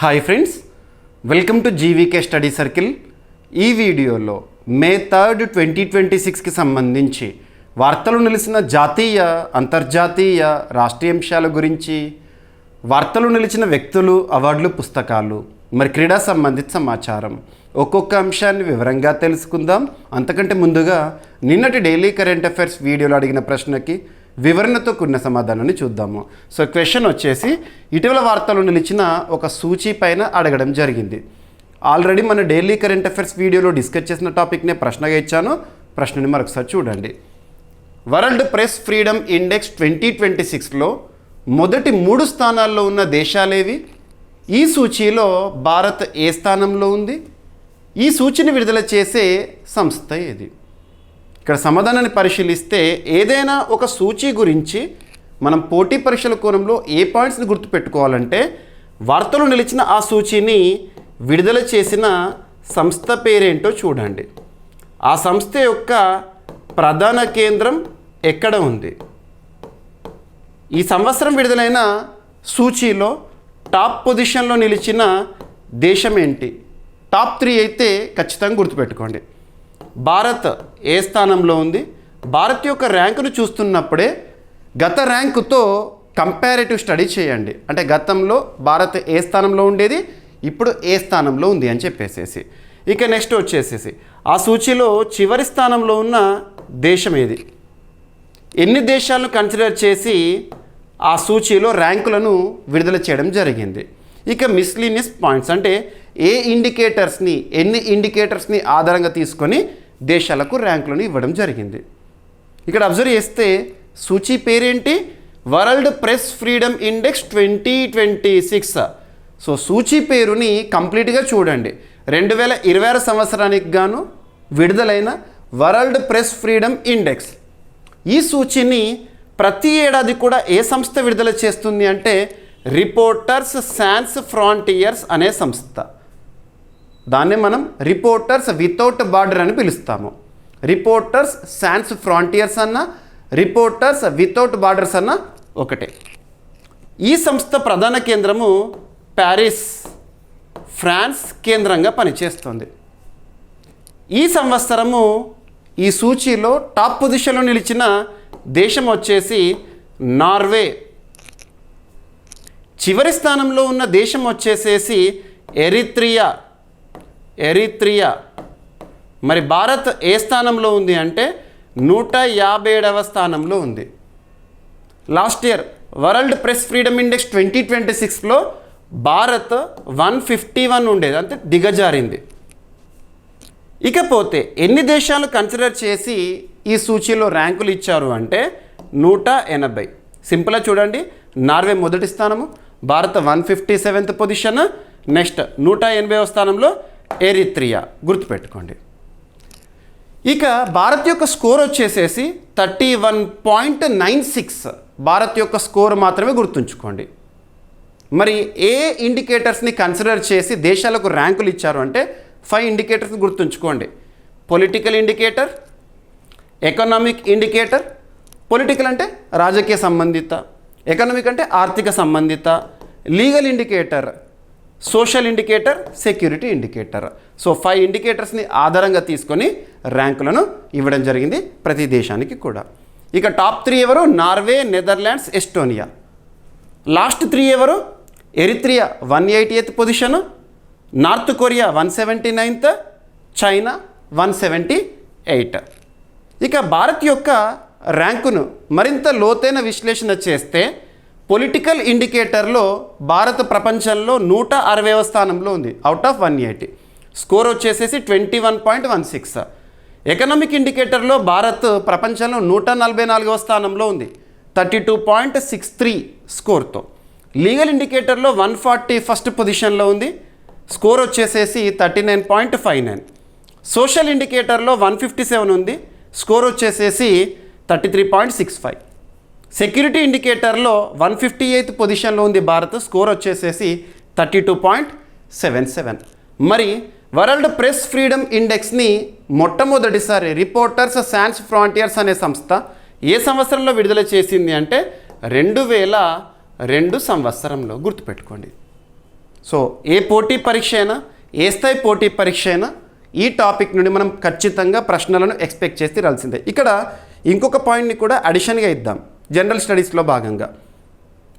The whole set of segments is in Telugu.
Hi friends, welcome to GVK study circle. ఈ వీడియోలో మే 3, 2026కి సంబంధించి వార్తలు నిలిచిన జాతీయ, అంతర్జాతీయ, రాష్ట్రీయ అంశాల గురించి, వార్తలు నిలిచిన వ్యక్తులు, అవార్డులు, పుస్తకాలు, మరి క్రీడా సంబంధిత సమాచారం ఒక్కొక్క అంశాన్ని వివరంగా తెలుసుకుందాం. అంతకంటే ముందుగా నిన్నటి డైలీ కరెంట్ అఫైర్స్ వీడియోలో అడిగిన ప్రశ్నకి వివరణతో కూడిన సమాధానాన్ని చూద్దాము. సో క్వశ్చన్ వచ్చేసి, ఇటీవల వార్తలు నిలిచిన ఒక సూచీ పైన అడగడం జరిగింది. ఆల్రెడీ మన డైలీ కరెంట్ అఫైర్స్ వీడియోలో డిస్కస్ చేసిన టాపిక్నే ప్రశ్నగా ఇచ్చాను. ప్రశ్నని మరొకసారి చూడండి. వరల్డ్ ప్రెస్ ఫ్రీడమ్ ఇండెక్స్ 2026లో మొదటి 3 స్థానాల్లో ఉన్న దేశాలేవి? ఈ సూచీలో భారత్ ఏ స్థానంలో ఉంది? ఈ సూచీని విడుదల చేసే సంస్థ ఏది? ఇక్కడ సమాధానాన్ని పరిశీలిస్తే, ఏదైనా ఒక సూచీ గురించి మనం పోటీ పరీక్షల కోణంలో ఏ పాయింట్స్ని గుర్తుపెట్టుకోవాలంటే, వార్తలు నిలిచిన ఆ సూచీని విడుదల చేసిన సంస్థ పేరేంటో చూడండి. ఆ సంస్థ యొక్క ప్రధాన కేంద్రం ఎక్కడ ఉంది? ఈ సంవత్సరం విడుదలైన సూచీలో టాప్ పొజిషన్లో నిలిచిన దేశం ఏంటి? టాప్ 3 అయితే ఖచ్చితంగా గుర్తుపెట్టుకోండి. భారత్ ఏ స్థానంలో ఉంది? భారత్ యొక్క ర్యాంకును చూస్తున్నప్పుడే గత ర్యాంకుతో కంపారేటివ్ స్టడీ చేయండి. అంటే గతంలో భారత్ ఏ స్థానంలో ఉండేది, ఇప్పుడు ఏ స్థానంలో ఉంది అని చెప్పేసేసి. ఇక నెక్స్ట్ వచ్చేసేసి, ఆ సూచీలో చివరి స్థానంలో ఉన్న దేశం ఏది? ఎన్ని దేశాలను కన్సిడర్ చేసి ఆ సూచీలో ర్యాంకులను విడుదల చేయడం జరిగింది? ఇక మిస్లీనియస్ పాయింట్స్ అంటే ఎన్ని ఇండికేటర్స్ని ఆధారంగా తీసుకొని దేశాలకు ర్యాంకులను ఇవ్వడం జరిగింది. ఇక్కడ అబ్జర్వ్ చేస్తే సూచీ పేరేంటి? World press freedom index 2026. So సూచీ పేరుని కంప్లీట్గా చూడండి. 2026 సంవత్సరానికి గాను విడుదలైన వరల్డ్ ప్రెస్ ఫ్రీడమ్ ఇండెక్స్. ఈ సూచీని ప్రతి ఏడాది కూడా ఏ సంస్థ విడుదల చేస్తుంది అంటే, రిపోర్టర్స్ సాన్స్ ఫ్రాంటియర్స్ అనే సంస్థ. దాన్నే మనం రిపోర్టర్స్ వితౌట్ బార్డర్ అని పిలుస్తాము. రిపోర్టర్స్ సాన్స్ ఫ్రాంటియర్స్ అన్న, రిపోర్టర్స్ వితౌట్ బార్డర్స్ అన్న ఒకటే. ఈ సంస్థ ప్రధాన కేంద్రము ప్యారిస్, ఫ్రాన్స్ కేంద్రంగా పనిచేస్తుంది. ఈ సంవత్సరము ఈ సూచీలో టాప్ పొజిషన్లో నిలిచిన దేశం వచ్చేసి నార్వే. చివరి స్థానంలో ఉన్న దేశం వచ్చేసేసి ఎరిత్రియా. మరి భారత్ ఏ స్థానంలో ఉంది అంటే 157వ స్థానంలో ఉంది. Last year world press freedom index 2026లో భారత్ 151 ఉండేది, అంటే దిగజారింది. ఇకపోతే ఎన్ని దేశాలు కన్సిడర్ చేసి ఈ సూచీలో ర్యాంకులు ఇచ్చారు అంటే 180. సింపుల్గా చూడండి, నార్వే మొదటి స్థానము, భారత్ 157th పొజిషన్, నెక్స్ట్ 180వ స్థానంలో ఎరిత్రియా. గుర్తుపెట్టుకోండి. ఇక భారత్ యొక్క స్కోర్ వచ్చేసేసి 31.96. భారత్ యొక్క స్కోర్ మాత్రమే గుర్తుంచుకోండి. మరి ఏ ఇండికేటర్స్ని కన్సిడర్ చేసి దేశాలకు ర్యాంకులు ఇచ్చారు అంటే 5 ఇండికేటర్స్ గుర్తుంచుకోండి. Political indicator, economic indicator. Political అంటే రాజకీయ సంబంధిత, ఎకనామిక్ అంటే ఆర్థిక సంబంధిత, legal indicator, social indicator, security indicator. So 5 ఇండికేటర్స్ని ఆధారంగా తీసుకొని ర్యాంకులను ఇవ్వడం జరిగింది ప్రతి దేశానికి కూడా. ఇక టాప్ 3 ఎవరు? Norway, Netherlands, Estonia. లాస్ట్ 3 ఎవరు? Eritrea 180th position, north Korea 179th, China 178. ఇక భారత్ యొక్క ర్యాంకును మరింత లోతైన విశ్లేషణ చేస్తే, పొలిటికల్ ఇండికేటర్లో భారత్ ప్రపంచంలో 160వ స్థానంలో ఉంది అవుట్ ఆఫ్ 180. స్కోర్ వచ్చేసేసి 21.16. ఎకనామిక్ ఇండికేటర్లో భారత్ ప్రపంచంలో 144వ స్థానంలో ఉంది 32.63 స్కోర్తో. లీగల్ ఇండికేటర్లో 141st పొజిషన్లో ఉంది, స్కోర్ వచ్చేసేసి 39.59. సోషల్ ఇండికేటర్లో 157 ఉంది, స్కోర్ వచ్చేసేసి 33.65. సెక్యూరిటీ ఇండికేటర్లో 158th పొజిషన్లో ఉంది భారత్, స్కోర్ వచ్చేసేసి 32.77. మరి వరల్డ్ ప్రెస్ ఫ్రీడమ్ ఇండెక్స్ని మొట్టమొదటిసారి రిపోర్టర్స్ సాన్స్ ఫ్రాంటియర్స్ అనే సంస్థ ఏ సంవత్సరంలో విడుదల చేసింది అంటే 2002 సంవత్సరంలో. గుర్తుపెట్టుకోండి. సో ఏ పోటీ పరీక్ష అయినా, ఏ స్థాయి పోటీ పరీక్ష అయినా ఈ టాపిక్ నుండి మనం ఖచ్చితంగా ప్రశ్నలను ఎక్స్పెక్ట్ చేసి రాల్సిందే. ఇక్కడ ఇంకొక పాయింట్ని కూడా అడిషన్గా ఇద్దాం. జనరల్ స్టడీస్లో భాగంగా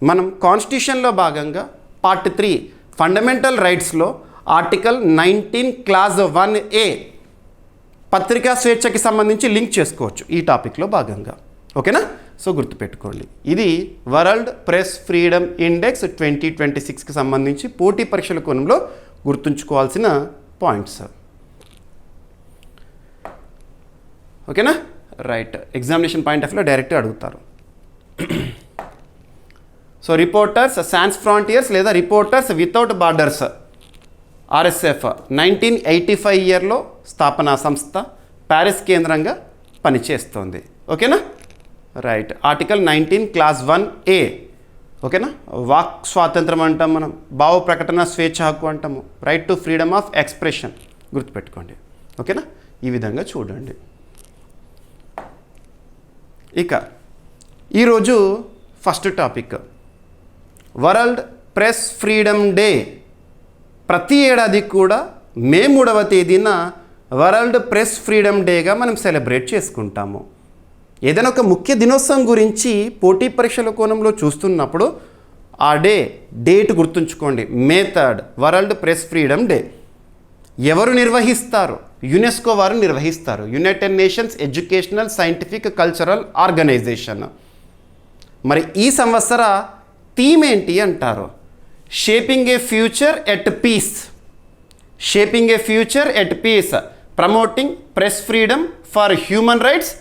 మనం కాన్స్టిట్యూషన్లో భాగంగా పార్ట్ 3 ఫండమెంటల్ రైట్స్లో ఆర్టికల్ 19 క్లాజ్ 1A పత్రికా స్వేచ్ఛకి సంబంధించి లింక్ చేసుకోవచ్చు ఈ టాపిక్లో భాగంగా. ఓకేనా? సో గుర్తుపెట్టుకోండి, ఇది వరల్డ్ ప్రెస్ ఫ్రీడమ్ ఇండెక్స్ 2026కి సంబంధించి పోటీ పరీక్షల కోణంలో గుర్తుంచుకోవాల్సిన పాయింట్స్. ఓకేనా? రైట్. ఎగ్జామినేషన్ పాయింట్ ఆఫ్ వ్యూలో డైరెక్ట్గా అడుగుతారు. సో రిపోర్టర్స్ సాన్స్ ఫ్రాంటియర్స్ లేదా రిపోర్టర్స్ వితౌట్ బార్డర్స్ RSF 1985 ఇయర్లో స్థాపనా సంస్థ, ప్యారిస్ కేంద్రంగా పనిచేస్తోంది. ఓకేనా? రైట్. Article 19 clause 1A. ఓకేనా? వాక్ స్వాతంత్రం అంటాం మనం, భావ ప్రకటన స్వేచ్ఛ హక్కు అంటాము, right to freedom of expression. గుర్తుపెట్టుకోండి. ఓకేనా? ఈ విధంగా చూడండి. ఇక ఈరోజు first topic world press freedom day. ప్రతి ఏడాది కూడా మే 3వ తేదీన వరల్డ్ ప్రెస్ ఫ్రీడమ్ డేగా మనం సెలబ్రేట్ చేసుకుంటాము. ఏదైనా ఒక ముఖ్య దినోత్సవం గురించి పోటీ పరీక్షల కోణంలో చూస్తున్నప్పుడు ఆ డేట్ గుర్తుంచుకోండి. May 3 world press freedom day. ఎవరు నిర్వహిస్తారు? యునెస్కో వారు నిర్వహిస్తారు. United Nations educational scientific cultural Organization. మరి ఈ సంవత్సర థీమ్ ఏంటి అంటారు? Shaping a future at peace. Shaping a future at peace, promoting press freedom for human rights,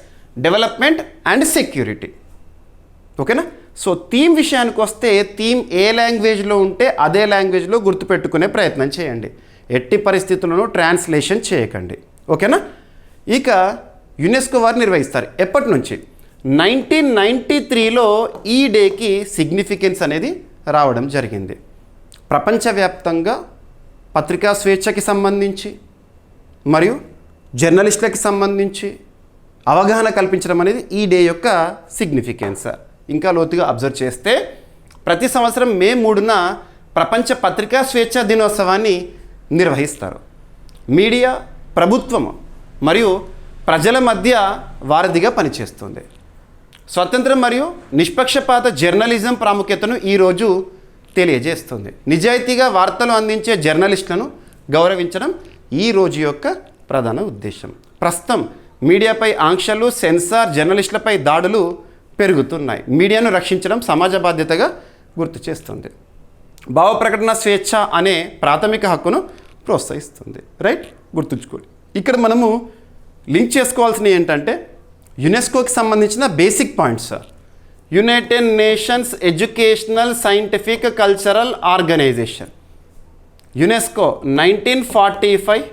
development and security. ఓకేనా? సో థీమ్ విషయానికి వస్తే థీమ్ ఏ లాంగ్వేజ్లో ఉంటే అదే లాంగ్వేజ్లో గుర్తుపెట్టుకునే ప్రయత్నం చేయండి. ఎట్టి పరిస్థితుల్లోనూ ట్రాన్స్లేషన్ చేయకండి. ఓకేనా? ఇక యునెస్కో వారు నిర్వహిస్తారు. ఎప్పటి నుంచి? 1993లో ఈ డేకి సిగ్నిఫికెన్స్ అనేది రావడం జరిగింది. ప్రపంచవ్యాప్తంగా పత్రికా స్వేచ్ఛకి సంబంధించి మరియు జర్నలిస్టులకి సంబంధించి అవగాహన కల్పించడం అనేది ఈ డే యొక్క సిగ్నిఫికెన్స్. ఇంకా లోతుగా అబ్జర్వ్ చేస్తే ప్రతి సంవత్సరం మే 3న ప్రపంచ పత్రికా స్వేచ్ఛ దినోత్సవాన్ని నిర్వహిస్తారు. మీడియా ప్రభుత్వం మరియు ప్రజల మధ్య వారధిగా పనిచేస్తుంది. స్వతంత్రం మరియు నిష్పక్షపాత జర్నలిజం ప్రాముఖ్యతను ఈరోజు తెలియజేస్తుంది. నిజాయితీగా వార్తలు అందించే జర్నలిస్టులను గౌరవించడం ఈ రోజు యొక్క ప్రధాన ఉద్దేశం. ప్రస్తుతం మీడియాపై ఆంక్షలు, సెన్సార్, జర్నలిస్టులపై దాడులు పెరుగుతున్నాయి. మీడియాను రక్షించడం సమాజ బాధ్యతగా గుర్తు చేస్తుంది. భావ ప్రకటన స్వేచ్ఛ అనే ప్రాథమిక హక్కును ప్రోత్సహిస్తుంది. రైట్? గుర్తుంచుకోండి. ఇక్కడ మనము లింక్ చేసుకోవాల్సినవి ఏంటంటే యునెస్కోకి సంబంధించిన basic points. United Nations educational scientific cultural organization. UNESCO 1945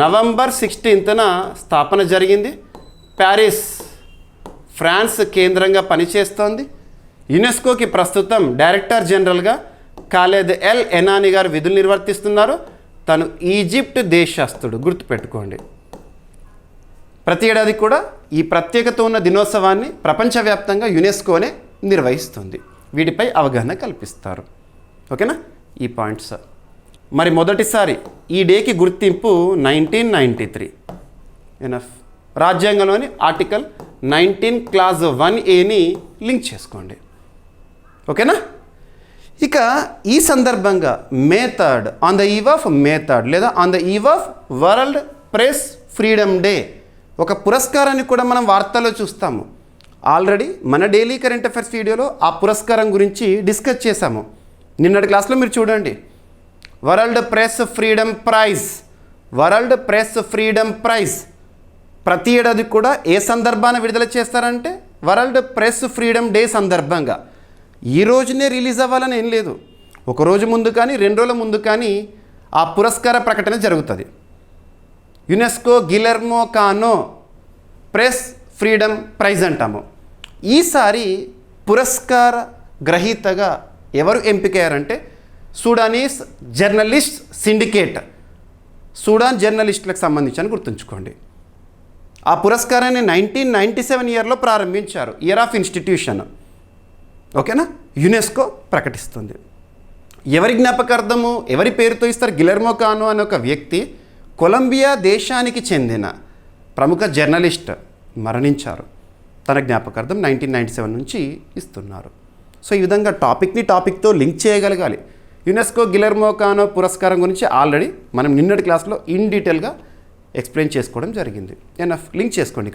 November 16న స్థాపన జరిగింది. ప్యారిస్, ఫ్రాన్స్ కేంద్రంగా పనిచేస్తోంది. యునెస్కోకి ప్రస్తుతం డైరెక్టర్ జనరల్గా ఖాలిద్ ఎల్ ఎనానీ గారు విధులు నిర్వర్తిస్తున్నారు. తను ఈజిప్ట్ దేశస్థుడు. గుర్తుపెట్టుకోండి. ప్రతి ఏడాది కూడా ఈ ప్రత్యేకత ఉన్న దినోత్సవాన్ని ప్రపంచవ్యాప్తంగా యునెస్కోనే నిర్వహిస్తుంది. వీటిపై అవగాహన కల్పిస్తారు. ఓకేనా? ఈ పాయింట్స్. మరి మొదటిసారి ఈ డేకి గుర్తింపు 1993. ఎనఫ్. రాజ్యాంగంలోని ఆర్టికల్ 19 క్లాజ్ 1Aని లింక్ చేసుకోండి. ఓకేనా? ఇక ఈ సందర్భంగా మే 3 on the eve of May 3 లేదా on the eve of world press freedom day ఒక పురస్కారాన్ని కూడా మనం వార్తల్లో చూస్తాము. ఆల్రెడీ మన డైలీ కరెంట్ అఫైర్స్ వీడియోలో ఆ పురస్కారం గురించి డిస్కస్ చేశాము. నిన్నటి క్లాస్లో మీరు చూడండి. World press freedom prize. World press freedom prize ప్రతి ఏడాది కూడా ఏ సందర్భాన విడుదల చేస్తారంటే వరల్డ్ ప్రెస్ ఫ్రీడమ్ డే సందర్భంగా. ఈ రోజునే రిలీజ్ అవ్వాలని ఏం లేదు. ఒక రోజు ముందు కానీ 2 రోజుల ముందు కానీ ఆ పురస్కార ప్రకటన జరుగుతుంది. యునెస్కో గిలెర్మో కానో ప్రెస్ ఫ్రీడమ్ ప్రైజ్ అంటాము. ఈసారి పురస్కార గ్రహీతగా ఎవరు ఎంపికయ్యారంటే సూడానీస్ జర్నలిస్ట్ సిండికేట్. సూడాన్ జర్నలిస్టులకు సంబంధించి అని గుర్తుంచుకోండి. ఆ పురస్కారాన్ని 1997 ఇయర్లో ప్రారంభించారు. Year of institution. ఓకేనా? యునెస్కో ప్రకటిస్తుంది. ఎవరి జ్ఞాపకార్థము ఎవరి పేరుతో ఇస్తారు? గిలెర్మో కానో అనే ఒక వ్యక్తి కొలంబియా దేశానికి చెందిన ప్రముఖ జర్నలిస్ట్ మరణించారు. తన జ్ఞాపకార్థం 1997 నుంచి ఇస్తున్నారు. సో ఈ విధంగా టాపిక్తో లింక్ చేయగలగాలి. యునెస్కో గిలెర్మో కానో పురస్కారం గురించి ఆల్రెడీ మనం నిన్నటి క్లాస్లో ఇన్ డీటెయిల్గా ఎక్స్ప్లెయిన్ చేసుకోవడం జరిగింది. ఎనఫ్ లింక్ చేసుకోండి.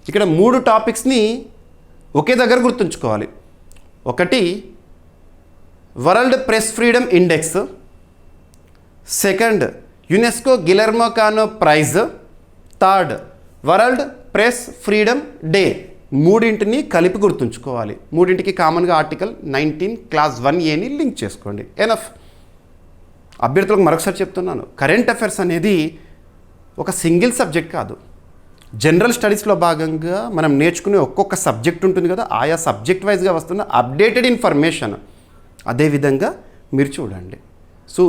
ఇక్కడ 3 టాపిక్స్ని ఒకే దగ్గర గుర్తుంచుకోవాలి. ఒకటి world press freedom index, second UNESCO Guillermo Cano prize, third world press freedom day. మూడింటిని కలిపి గుర్తుంచుకోవాలి. మూడింటికి కామన్గా ఆర్టికల్ 19 క్లాస్ 1A లింక్ చేసుకోండి. ఎనఫ్. అభ్యర్థులకు మరొకసారి చెప్తున్నాను, కరెంట్ అఫైర్స్ అనేది ఒక సింగిల్ సబ్జెక్ట్ కాదు. జనరల్ స్టడీస్లో భాగంగా మనం నేర్చుకునే ఒక్కొక్క సబ్జెక్ట్ ఉంటుంది కదా, ఆయా సబ్జెక్ట్ వైజ్గా వస్తున్న అప్డేటెడ్ ఇన్ఫర్మేషన్ అదేవిధంగా మీరు చూడండి. So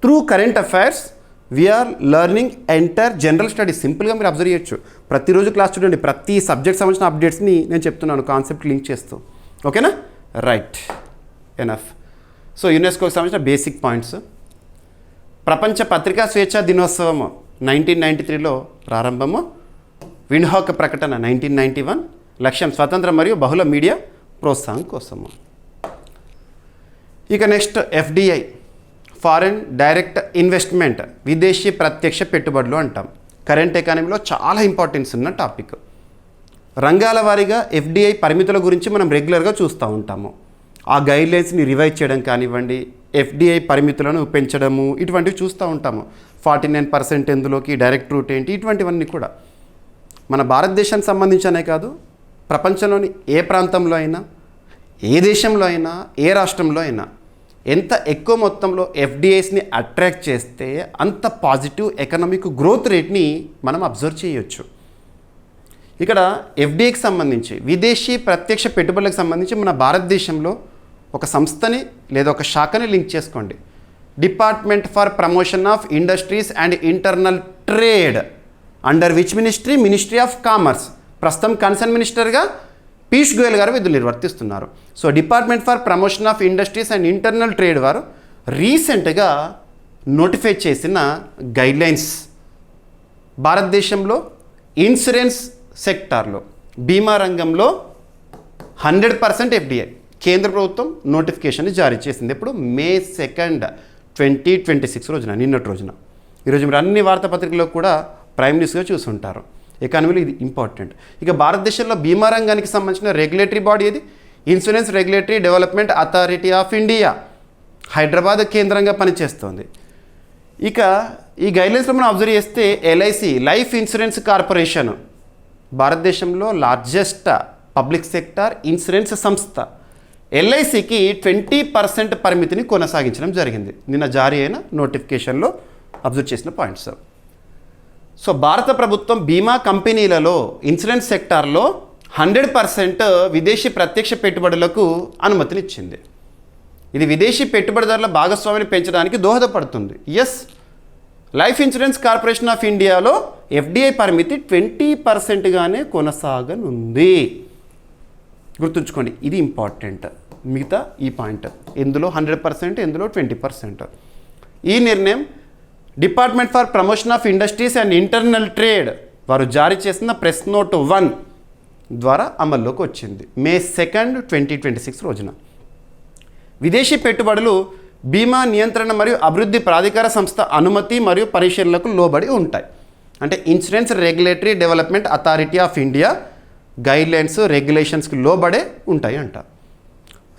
through current affairs we're learning entire general studies. సింపుల్గా మీరు అబ్జర్వ్ చేయొచ్చు. ప్రతిరోజు క్లాస్ చూడండి, ప్రతి సబ్జెక్ట్ సంబంధించిన అప్డేట్స్ని నేను చెప్తున్నాను కాన్సెప్ట్ లింక్ చేస్తూ. ఓకేనా? రైట్. ఎనఫ్. సో యునెస్కోకి సంబంధించిన బేసిక్ పాయింట్స్. ప్రపంచ పత్రికా స్వేచ్ఛా దినోత్సవం 1993లో ప్రారంభము. విండ్హోక్ ప్రకటన 1991. లక్ష్యం స్వతంత్ర మరియు బహుళ మీడియా ప్రోత్సాహం కోసము. ఇక next FDI, foreign direct investment, విదేశీ ప్రత్యక్ష పెట్టుబడులు అంటాం. కరెంట్ ఎకానమీలో చాలా ఇంపార్టెన్స్ ఉన్న టాపిక్. రంగాల వారీగా FDI పరిమితుల గురించి మనం రెగ్యులర్గా చూస్తూ ఉంటాము. ఆ గైడ్లైన్స్ని రివైజ్ చేయడం కానివ్వండి, FDI పరిమితులను పెంచడము, ఇటువంటివి చూస్తూ ఉంటాము. 49% ఎందులోకి, డైరెక్ట్ రూట్ ఏంటి, ఇటువంటివన్నీ కూడా మన భారతదేశానికి సంబంధించనే కాదు, ప్రపంచంలోని ఏ ప్రాంతంలో అయినా, ఏ దేశంలో అయినా, ఏ రాష్ట్రంలో అయినా ఎంత ఎక్కువ మొత్తంలో FDIస్ని అట్రాక్ట్ చేస్తే అంత పాజిటివ్ ఎకనామిక్ గ్రోత్ రేట్ని మనం అబ్జర్వ్ చేయొచ్చు. ఇక్కడ FDIకి సంబంధించి, విదేశీ ప్రత్యక్ష పెట్టుబడులకు సంబంధించి మన భారతదేశంలో ఒక సంస్థని లేదా ఒక శాఖని లింక్ చేసుకోండి. Department for promotion of industries and internal trade, under which ministry of commerce. ప్రస్తుతం కన్సర్న్ మినిస్టర్గా పీయూష్ గోయల్ గారు విధులు నిర్వర్తిస్తున్నారు. So department for promotion of industries and internal trade వారు రీసెంట్గా నోటిఫై చేసిన గైడ్లైన్స్ భారతదేశంలో ఇన్సూరెన్స్ సెక్టార్లో, బీమా రంగంలో 100% FDI కేంద్ర ప్రభుత్వం నోటిఫికేషన్ జారీ చేసింది. ఎప్పుడు? May 2, 2026 రోజున, నిన్నటి రోజున. ఈరోజు మీరు అన్ని వార్తాపత్రికల్లో కూడా ప్రైమ్ న్యూస్గా చూసుంటారు. ఎకానమీలో ఇది ఇంపార్టెంట్. ఇక భారతదేశంలో బీమా రంగానికి సంబంధించిన రెగ్యులేటరీ బాడీ ఏది? Insurance regulatory development authority of India, Hyderabad కేంద్రంగా పనిచేస్తుంది. ఇక ఈ గైడ్లైన్స్లో మనం అబ్జర్వ్ చేస్తే LIC, లైఫ్ ఇన్సూరెన్స్ కార్పొరేషన్, భారతదేశంలో లార్జెస్ట్ పబ్లిక్ సెక్టార్ ఇన్సూరెన్స్ సంస్థ. LICకి 20% పరిమితిని కొనసాగించడం జరిగింది. నిన్న జారీ అయిన నోటిఫికేషన్లో అబ్జర్వ్ చేసిన పాయింట్స్. సో భారత ప్రభుత్వం బీమా కంపెనీలలో, ఇన్సూరెన్స్ సెక్టార్లో 100% విదేశీ ప్రత్యక్ష పెట్టుబడులకు అనుమతినిచ్చింది. ఇది విదేశీ పెట్టుబడిదారుల భాగస్వామిని పెంచడానికి దోహదపడుతుంది. Yes, life insurance corporation of ఇండియాలో FDI పరిమితి 20%గానే కొనసాగనుంది. గుర్తుంచుకోండి, ఇది ఇంపార్టెంట్. మిగతా ఈ పాయింట్, ఎందులో 100%, ఎందులో 20%. ఈ నిర్ణయం department for promotion of industries and internal trade వారు జారీ చేసిన ప్రెస్ నోట్ 1 ద్వారా అమల్లోకి వచ్చింది. May 2, 2026 రోజున. విదేశీ పెట్టుబడులు బీమా నియంత్రణ మరియు అభివృద్ధి ప్రాధికార సంస్థ అనుమతి మరియు పరిశీలనలకు లోబడి ఉంటాయి. అంటే insurance regulatory development authority of India guidelines, రెగ్యులేషన్స్కి లోబడే ఉంటాయి అంట.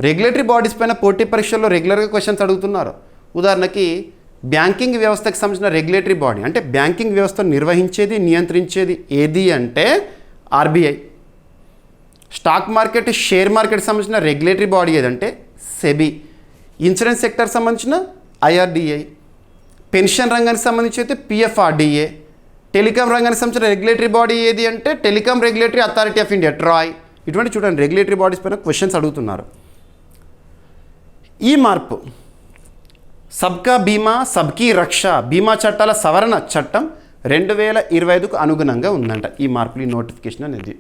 రెగ్యులేటరీ బాడీస్ పైన పోటీ పరీక్షల్లో రెగ్యులర్గా క్వశ్చన్స్ అడుగుతున్నారు. ఉదాహరణకి బ్యాంకింగ్ వ్యవస్థకు సంబంధించిన రెగ్యులేటరీ బాడీ, అంటే బ్యాంకింగ్ వ్యవస్థను నిర్వహించేది, నియంత్రించేది ఏది అంటే RBI. స్టాక్ మార్కెట్, షేర్ మార్కెట్కి సంబంధించిన రెగ్యులేటరీ బాడీ ఏదంటే SEBI. ఇన్సూరెన్స్ సెక్టర్ సంబంధించిన IRDA. పెన్షన్ రంగానికి సంబంధించి అయితే PFRDA. టెలికాం రంగానికి సంబంధించిన రెగ్యులేటరీ బాడీ ఏది అంటే telecom regulatory authority of India, TRAI. ఇటువంటి చూడండి, రెగ్యులేటరీ బాడీస్ పైన క్వశ్చన్స్ అడుగుతున్నారు. ఈ మార్పు సబ్కా బీమా సబ్కీ రక్ష బీమా చట్టాల సవరణ చట్టం 2025కు అనుగుణంగా ఉందంట. ఈ మార్పులు, ఈ నోటిఫికేషన్ అనేది.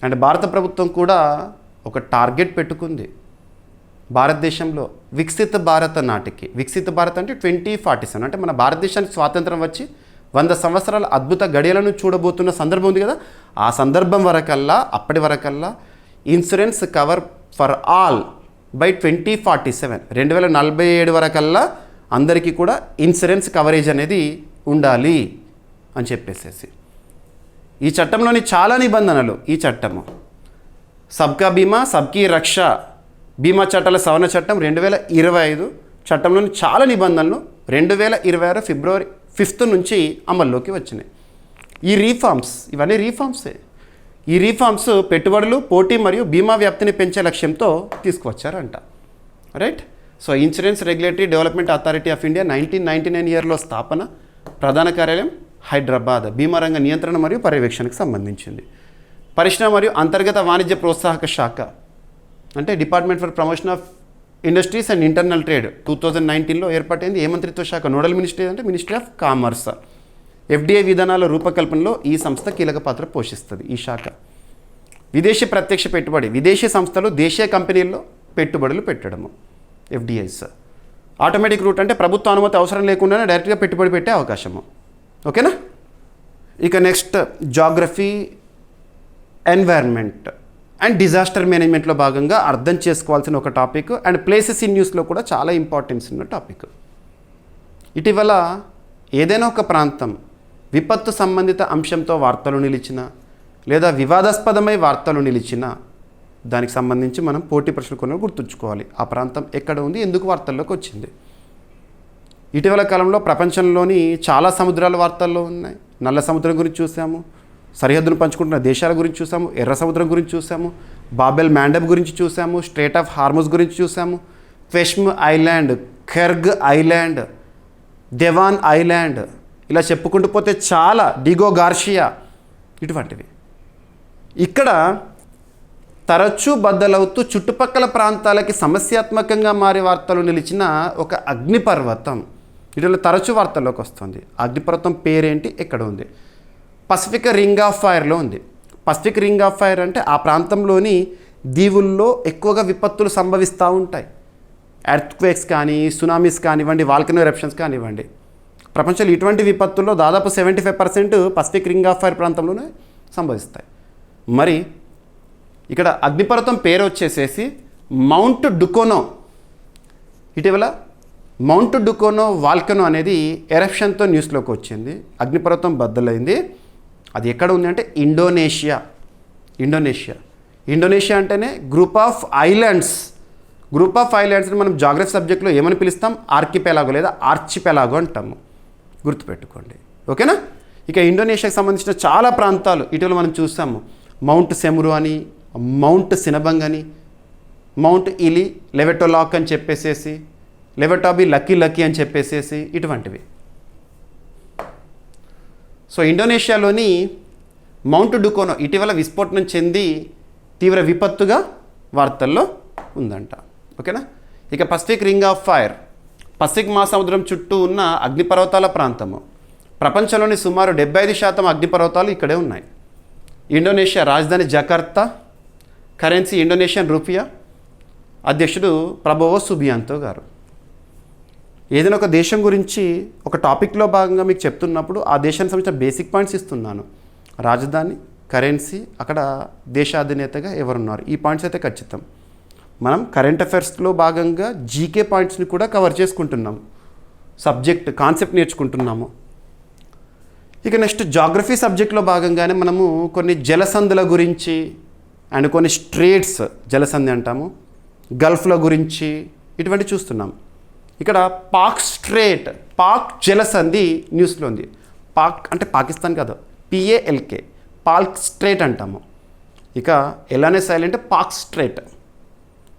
అండ్ భారత ప్రభుత్వం కూడా ఒక టార్గెట్ పెట్టుకుంది. భారతదేశంలో వికసిత భారత నాటికి, వికసిత భారత్ అంటే 2047, అంటే మన భారతదేశానికి స్వాతంత్రం వచ్చి 100 సంవత్సరాల అద్భుత గడియలను చూడబోతున్న సందర్భం ఉంది కదా, ఆ సందర్భం వరకల్లా, అప్పటి వరకల్లా insurance cover for all by 2047, 2047 వరకల్లా అందరికీ కూడా ఇన్సూరెన్స్ కవరేజ్ అనేది ఉండాలి అని చెప్పేసేసి ఈ చట్టంలోని చాలా నిబంధనలు, ఈ చట్టము సబ్కా బీమా సబ్కీ రక్ష బీమా చట్టాల సవరణ చట్టం 2025 చట్టంలోని చాలా నిబంధనలు 2026 ఫిబ్రవరి 5 నుంచి అమల్లోకి వచ్చినాయి. ఈ రీఫార్మ్స్, ఇవన్నీ రీఫార్మ్సే. ఈ రీఫార్మ్స్ పెట్టుబడులు, పోటీ మరియు బీమా వ్యాప్తిని పెంచే లక్ష్యంతో తీసుకువచ్చారంట. Right. So insurance regulatory development authority of India 1999 ఇయర్లో స్థాపన, ప్రధాన కార్యాలయం హైదరాబాద్, బీమా రంగ నియంత్రణ మరియు పర్యవేక్షణకు సంబంధించింది. పరిశ్రమ మరియు అంతర్గత వాణిజ్య ప్రోత్సాహక శాఖ అంటే department for promotion of industries and internal trade 2019లో ఏర్పాటైంది. ఏ మంత్రిత్వ శాఖ? నోడల్ మినిస్ట్రీ అంటే మినిస్ట్రీ ఆఫ్ కామర్స్. ఎఫ్డిఐ విధానాల రూపకల్పనలో ఈ సంస్థ కీలక పాత్ర పోషిస్తుంది. ఈ శాఖ విదేశీ ప్రత్యక్ష పెట్టుబడి, విదేశీ సంస్థలు దేశీయ కంపెనీల్లో పెట్టుబడులు పెట్టడము, ఎఫ్డిఐస్. ఆటోమేటిక్ రూట్ అంటే ప్రభుత్వ అనుమతి అవసరం లేకుండానే డైరెక్ట్గా పెట్టుబడి పెట్టే అవకాశము. ఓకేనా? ఇక next geography, environment and disaster మేనేజ్మెంట్లో భాగంగా అర్థం చేసుకోవాల్సిన ఒక టాపిక్ అండ్ ప్లేసెస్ ఇన్ న్యూస్లో కూడా చాలా ఇంపార్టెన్స్ ఉన్న టాపిక్. ఇటీవల ఏదైనా ఒక ప్రాంతం విపత్తు సంబంధిత అంశంతో వార్తలు నిలిచిన లేదా వివాదాస్పదమై వార్తలు నిలిచిన దానికి సంబంధించి మనం పోటీ ప్రశ్నలు కొన్ని గుర్తుంచుకోవాలి. ఆ ప్రాంతం ఎక్కడ ఉంది, ఎందుకు వార్తల్లోకి వచ్చింది. ఇటీవల కాలంలో ప్రపంచంలోని చాలా సముద్రాల వార్తల్లో ఉన్నాయి. నల్ల సముద్రం గురించి చూసాము, సరిహద్దును పంచుకుంటున్న దేశాల గురించి చూసాము, ఎర్ర సముద్రం గురించి చూసాము, బాబెల్ మ్యాండబ్ గురించి చూసాము, స్ట్రేట్ ఆఫ్ హార్మస్ గురించి చూసాము, ఫెష్మ్ ఐలాండ్, ఖెర్గ్ ఐలాండ్, దెవాన్ ఐలాండ్, ఇలా చెప్పుకుంటూ పోతే చాలా, డిగో గార్షియా, ఇటువంటివి. ఇక్కడ తరచూ బద్దలవుతూ చుట్టుపక్కల ప్రాంతాలకి సమస్యాత్మకంగా మారి వార్తలు నిలిచిన ఒక అగ్నిపర్వతం ఇటీవల తరచూ వార్తల్లోకి వస్తుంది. అగ్నిపర్వతం పేరేంటి, ఎక్కడ ఉంది? పసిఫిక్ రింగ్ ఆఫ్ ఫైర్లో ఉంది. పసిఫిక్ రింగ్ ఆఫ్ ఫైర్ అంటే ఆ ప్రాంతంలోని దీవుల్లో ఎక్కువగా విపత్తులు సంభవిస్తూ ఉంటాయి. ఎర్త్క్వేక్స్ కానీ, సునామీస్ కానివ్వండి, వాల్కనో ఎరప్షన్స్ కానివ్వండి. ప్రపంచంలో ఇటువంటి విపత్తుల్లో దాదాపు 75% పసిఫిక్ రింగ్ ఆఫ్ ఫైర్ ప్రాంతంలోనే సంభవిస్తాయి. మరి ఇక్కడ అగ్నిపర్వతం పేరు వచ్చేసేసి మౌంట్ డుకోనో. ఇటీవల మౌంట్ డుకోనో వాల్కనో అనేది ఎరప్షన్తో న్యూస్లోకి వచ్చింది. అగ్నిపర్వతం బద్దలైంది. అది ఎక్కడ ఉంది అంటే ఇండోనేషియా. ఇండోనేషియా అంటేనే group of islands. Group of ఐలాండ్స్ని మనం జాగ్రఫీ సబ్జెక్ట్లో ఏమని పిలుస్తాం? ఆర్కిపెలాగో లేదా ఆర్చిపెలాగో అంటాము. గుర్తుపెట్టుకోండి. ఓకేనా? ఇక ఇండోనేషియాకి సంబంధించిన చాలా ప్రాంతాలు ఇటీవల మనం చూసాము. మౌంట్ సెమురు అని, మౌంట్ సినబంగ్ అని, మౌంట్ ఇలి లెవెటోలాక్ అని చెప్పేసేసి, లెవెటాబి లక్కీ అని చెప్పేసేసి, ఇటువంటివి. సో ఇండోనేషియాలోని మౌంట్ డుకోనో ఇటీవల విస్ఫోటనం చెంది తీవ్ర విపత్తుగా వార్తల్లో ఉందంట. ఓకేనా? ఇక Pacific ring of fire, Pacific మహాసముద్రం చుట్టూ ఉన్న అగ్నిపర్వతాల ప్రాంతము. ప్రపంచంలోని సుమారు 75% అగ్నిపర్వతాలు ఇక్కడే ఉన్నాయి. ఇండోనేషియా రాజధాని జకార్తా, కరెన్సీ ఇండోనేషియన్ రూపియా, అధ్యక్షుడు ప్రభోవో సుబియాంతో గారు. ఏదైనా ఒక దేశం గురించి ఒక టాపిక్లో భాగంగా మీకు చెప్తున్నప్పుడు ఆ దేశానికి సంబంధించిన బేసిక్ పాయింట్స్ ఇస్తున్నాను. రాజధాని, కరెన్సీ, అక్కడ దేశాధినేతగా ఎవరున్నారు, ఈ పాయింట్స్ అయితే ఖచ్చితం. మనం కరెంట్ అఫైర్స్లో భాగంగా జీకే పాయింట్స్ని కూడా కవర్ చేసుకుంటున్నాము. సబ్జెక్ట్ కాన్సెప్ట్ నేర్చుకుంటున్నాము. ఇక నెక్స్ట్ జాగ్రఫీ సబ్జెక్ట్లో భాగంగానే మనము కొన్ని జలసంధుల గురించి అండ్ కొన్ని స్ట్రేట్స్, జలసంధి అంటాము, గల్ఫ్ల గురించి ఇటువంటి చూస్తున్నాం. ఇక్కడ పాక్ స్ట్రేట్, పాక్ జలసంధి న్యూస్లో ఉంది. పాక్ అంటే పాకిస్తాన్ కాదు, PALK, పాక్ స్ట్రేట్ అంటాము. ఇక ఎలానే silent Palk strait.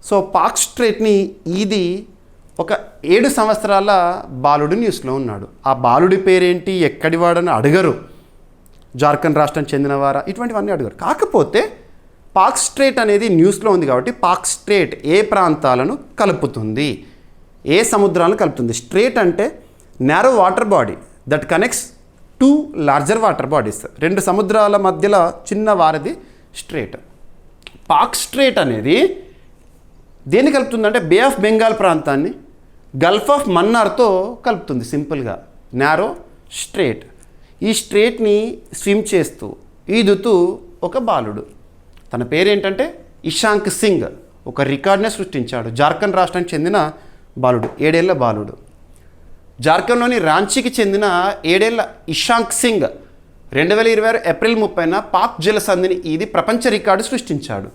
So Palk స్ట్రేట్ని ఇది ఒక 7 సంవత్సరాల బాలుడు న్యూస్లో ఉన్నాడు. ఆ బాలుడి పేరేంటి, ఎక్కడి వాడని అడగరు. జార్ఖండ్ రాష్ట్రం చెందినవారా, ఇటువంటివన్నీ అడగరు. కాకపోతే పాక్ స్ట్రేట్ అనేది న్యూస్లో ఉంది కాబట్టి పాక్ స్ట్రేట్ ఏ ప్రాంతాలను కలుపుతుంది, ఏ సముద్రాలను కలుపుతుంది. స్ట్రేట్ అంటే narrow water body that connects 2 larger water bodies. 2 సముద్రాల మధ్యలో చిన్న వారధి స్ట్రేట్. పాక్ స్ట్రేట్ అనేది దేన్ని కలుపుతుందంటే బే ఆఫ్ బెంగాల్ ప్రాంతాన్ని గల్ఫ్ ఆఫ్ మన్నార్తో కలుపుతుంది. సింపుల్గా నారో స్ట్రేట్. ఈ స్ట్రేట్ని స్విమ్ చేస్తూ ఈదుతూ ఒక బాలుడు, తన పేరేంటంటే ఇషాంక్ సింగ్, ఒక రికార్డ్నే సృష్టించాడు. జార్ఖండ్ రాష్ట్రానికి చెందిన బాలుడు, 7 ఏళ్ల బాలుడు. జార్ఖండ్లోని రాంచీకి చెందిన 7 ఏళ్ల ఇషాంక్ సింగ్ 2026 ఏప్రిల్ 30న పాక్ జలసంధిని ఇది ప్రపంచ రికార్డు సృష్టించాడు.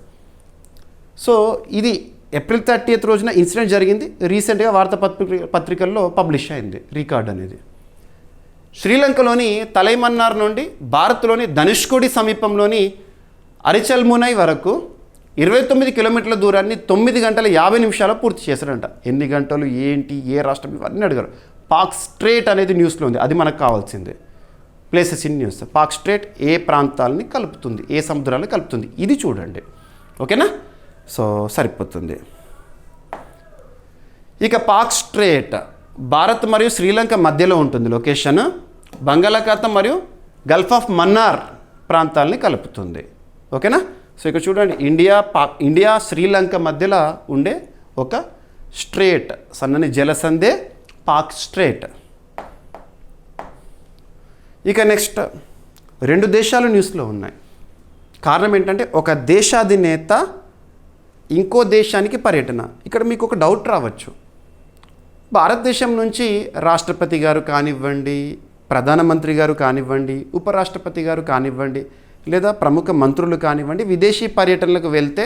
సో ఇది ఏప్రిల్ 30th రోజున ఇన్సిడెంట్ జరిగింది. రీసెంట్గా పత్రికల్లో పబ్లిష్ అయింది రికార్డ్ అనేది. శ్రీలంకలోని తలైమన్నార్ నుండి భారత్లోని ధనుష్కోడి సమీపంలోని అరిచల్మునై వరకు 29 కిలోమీటర్ల దూరాన్ని 9 గంటల 50 నిమిషాలు పూర్తి చేశాడంట. ఎన్ని గంటలు, ఏంటి, ఏ రాష్ట్రం, ఇవన్నీ అడిగారు. పాక్ స్ట్రేట్ అనేది న్యూస్లో ఉంది, అది మనకు కావాల్సిందే. Places in news. Palk strait ఏ ప్రాంతాలని కలుపుతుంది, ఏ సముద్రాలను కలుపుతుంది, ఇది చూడండి. ఓకేనా? సో సరిపోతుంది. ఇక పాక్ స్ట్రేట్ భారత్ మరియు శ్రీలంక మధ్యలో ఉంటుంది లొకేషన్. బంగాళాఖాతం మరియు గల్ఫ్ ఆఫ్ మన్నార్ ప్రాంతాలని కలుపుతుంది. ఓకేనా? సో ఇక్కడ చూడండి, ఇండియా శ్రీలంక మధ్యలో ఉండే ఒక స్ట్రేట్, సన్నని జలసంధే పాక్ స్ట్రేట్. ఇక నెక్స్ట్ 2 దేశాలు న్యూస్లో ఉన్నాయి. కారణం ఏంటంటే ఒక దేశాధినేత ఇంకో దేశానికి పర్యటన. ఇక్కడ మీకు ఒక డౌట్ రావచ్చు, భారతదేశం నుంచి రాష్ట్రపతి గారు కానివ్వండి, ప్రధానమంత్రి గారు కానివ్వండి, ఉపరాష్ట్రపతి గారు కానివ్వండి, లేదా ప్రముఖ మంత్రులు కానివ్వండి, విదేశీ పర్యటనలకు వెళ్తే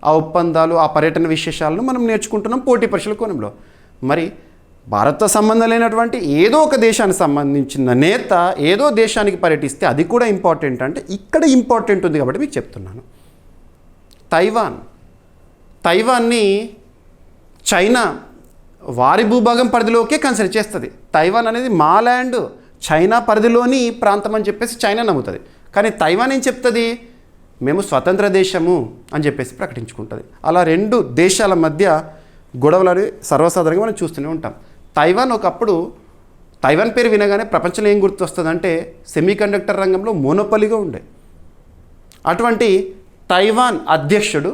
ఆ ఒప్పందాలు, ఆ పర్యటన విశేషాలను మనం నేర్చుకుంటున్నాం పోటీ పరీక్షల కోణంలో. మరి భారత్తో సంబంధం లేనటువంటి ఏదో ఒక దేశానికి సంబంధించిన నేత ఏదో దేశానికి పర్యటిస్తే అది కూడా ఇంపార్టెంట్. అంటే ఇక్కడ ఇంపార్టెంట్ ఉంది కాబట్టి మీకు చెప్తున్నాను. తైవాన్ని చైనా వారి భూభాగం పరిధిలోకే కన్సిడర్ చేస్తుంది. తైవాన్ అనేది మా ల్యాండ్, చైనా పరిధిలోని ప్రాంతం అని చెప్పేసి చైనా నమ్ముతుంది. కానీ తైవాన్ ఏం చెప్తుంది, మేము స్వతంత్ర దేశము అని చెప్పేసి ప్రకటించుకుంటుంది. అలా 2 దేశాల మధ్య గొడవలు అనేవి సర్వసాధారణంగా మనం చూస్తూనే ఉంటాం. తైవాన్ పేరు వినగానే ప్రపంచంలో ఏం గుర్తొస్తుందంటే సెమీకండక్టర్ రంగంలో మోనోపలిగా ఉండే అటువంటి తైవాన్ అధ్యక్షుడు